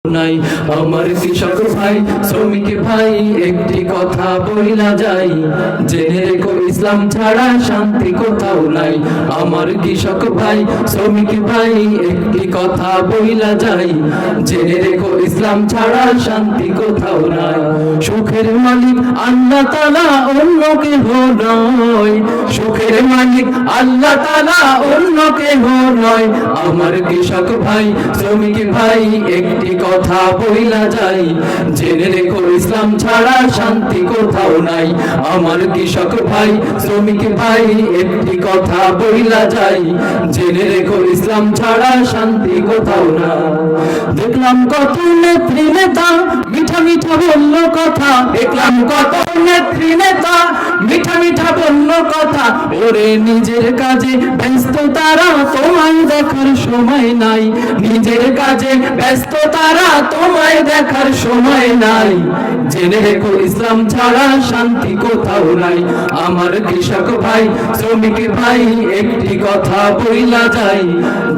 নাই আমার কৃষক ভাই শ্রমিক ভাই একটি কথা বইলা যাই, জেনে রেখো ইসলাম ছাড়া শান্তি কোথাও নাই। আমার কৃষক ভাই শ্রমিক ভাই একটি কথা বইলা যাই, জেনে রেখো ইসলাম ছাড়া শান্তি কোথাও নাই। সুখের মালিক আল্লাহ তাআলা অন্য কেহ নয়, সুখের মালিক আল্লাহ তাআলা অন্য কেহ নয়। আমার কৃষক ভাই শ্রমিক ভাই একটি কথা বইলা যাই, জেনে রেখো ইসলাম ছাড়া শান্তি কোথাও নাই। আমার কৃষক ভাই শ্রমিক ভাই একটি কথা বইলা যাই, জেনে রেখো ইসলাম ছাড়া শান্তি কোথাও না। দেখলাম কত নেত্রী নেতা মিঠা মিঠা বলল কথা, দেখলাম কত নেত্রী নেতা মিঠা মিঠা বলল কথা। ওরে নিজের কাজে ব্যস্ত তারা, তোমায় দেখার সময় নাই। নিজের কাজে ব্যস্ত তারা, তোমায় দেখার সময় নাই। জেনে রেখো ইসলাম ছাড়া শান্তি কোথাও নাই। আমার কৃষক ভাই শ্রমিক ভাই একটি কথা বইলা যাই,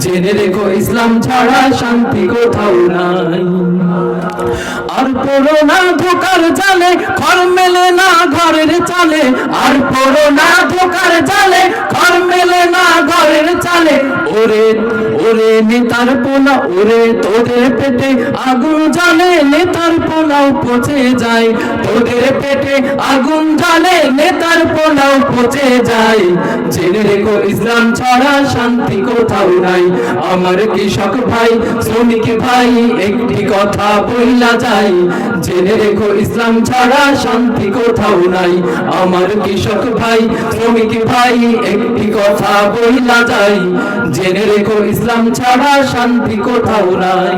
জেনে রেখো ইসলাম ছাড়া শান্তি কোথাও নাই। আর পড়ো না ধোকার জালে, ঘর মেলে না ঘরের চালে। আর পড়ো না ধোকার জালে, ঘর মেলে না ঘরের চালে। ওরে ওরে নেতার পোলা, ওরে তোদের পেটে আগুন জ্বলে, নেতার পোলাও পচে যায়। তোদের পেটে আগুন জ্বলে, নেতার পোলাও পচে যায়। জেনে রেখো ইসলাম ছাড়া শান্তি কোথাও নাই। আমার কৃষক ভাই শ্রমিক ভাই একটি কথা বইলা যাই, জেনে রেখো ইসলাম ছাড়া শান্তি কোথাও নাই। আমার কৃষক ভাই শ্রমিক ভাই একটি কথা বইলা যাই, জেনে রেখো ইসলাম ছাড়া শান্তি কোথাও নাই।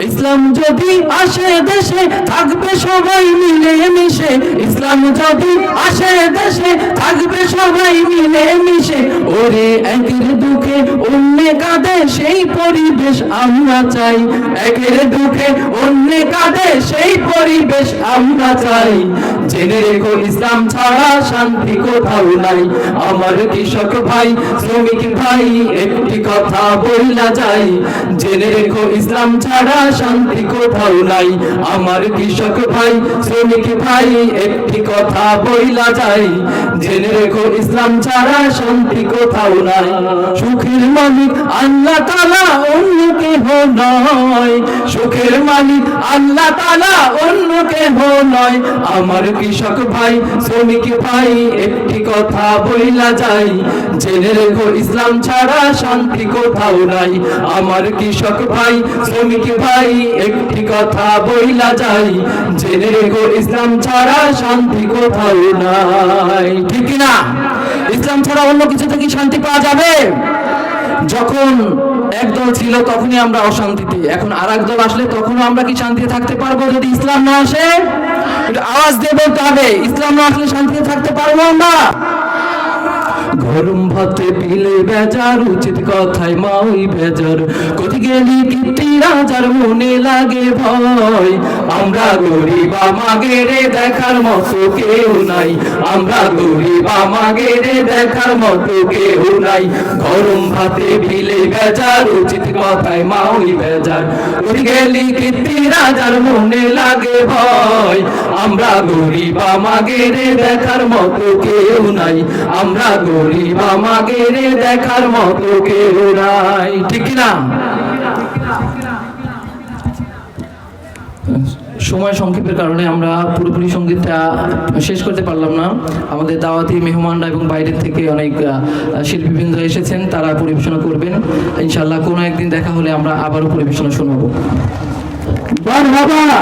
ইসলাম যদি আসে দেশে থাকবে সবাই মিলে মিশে, ইসলাম যদি আসে দেশে থাকবে সবাই মিলে মিশে। ওরে একের দুঃখে অন্যে কাঁদে, সেই পরিবেশ আমরা চাই। একের দুঃখে অন্যে কাঁদে, সেই পরিবেশ আমরা চাই। জেনে রেখো ইসলাম ছাড়া শান্তি কোথাও নাই। আমার কৃষক ভাই শ্রমিক ভাই একটি কথা বইলা যাই, জেনে রেখো ইসলাম ছাড়া শান্তি কোথাও নাই। আমার কৃষক ভাই শ্রমিক ভাই একটি কথা বইলা যাই, জেনে রেখো ইসলাম ছাড়া শান্তি কোথাও নাই। সুখের মালিক আল্লাহ তাআলা অন্য কেহ নয়, সুখের মালিক আল্লাহ তাআলা অন্য কেহ নয়। আমার কৃষক ভাই শ্রমিক ভাই একটি কথা বইলা যাই, জেনে রেখো ইসলাম ছাড়া শান্তি কোথাও নাই। আমার কৃষক ভাই শ্রমিক ভাই একটি কথা বইলা যাই, জেনে রেখো ইসলাম ছাড়া শান্তি কোথাও নাই। ঠিক না? ইসলাম ছাড়া অন্য কিছু থেকে শান্তি পাওয়া যাবে? যখন একদল ছিল তখনই আমরা অশান্তিতে, এখন আর এক দল আসলে তখনও আমরা কি শান্তিতে থাকতে পারবো? যদি ইসলাম না আসে একটু আওয়াজ দিয়ে বলতে হবে, ইসলাম না আসলে শান্তিতে থাকতে পারবো আমরা? গরম ভাতে পিলে বেজার, উচিত কথায় মাই বেজার। কোথি গেলি কীর্তি রাজার মনে লাগে ভয়। আমরা গরিব আমাগেরে দেখার মতো কেউ নাই, আমরা গরিব আমাগেরে দেখার মতো কেউ নাই। গরম ভাতে পিলে বেজার, উচিত কথায় মাই বেজার। কোথি গেলি কীর্তি রাজার মনে লাগে ভয়। আমরা গরিব আমাগেরে দেখার মতো কেউ নাই, আমরা গরিব আমাগেরে দেখার মতো কেউ নাই। ঠিক না? সময় সংক্ষেপের কারণে আমরা পুরোপুরি সঙ্গীতটা শেষ করতে পারলাম না। আমাদের দাওয়াতি মেহমানরা এবং বাইরের থেকে অনেক শিল্পীবৃন্দ এসেছেন, তারা পরিবেশনা করবেন ইনশাআল্লাহ। কোনো একদিন দেখা হলে আমরা আবারও পরিবেশনা শোনাবো।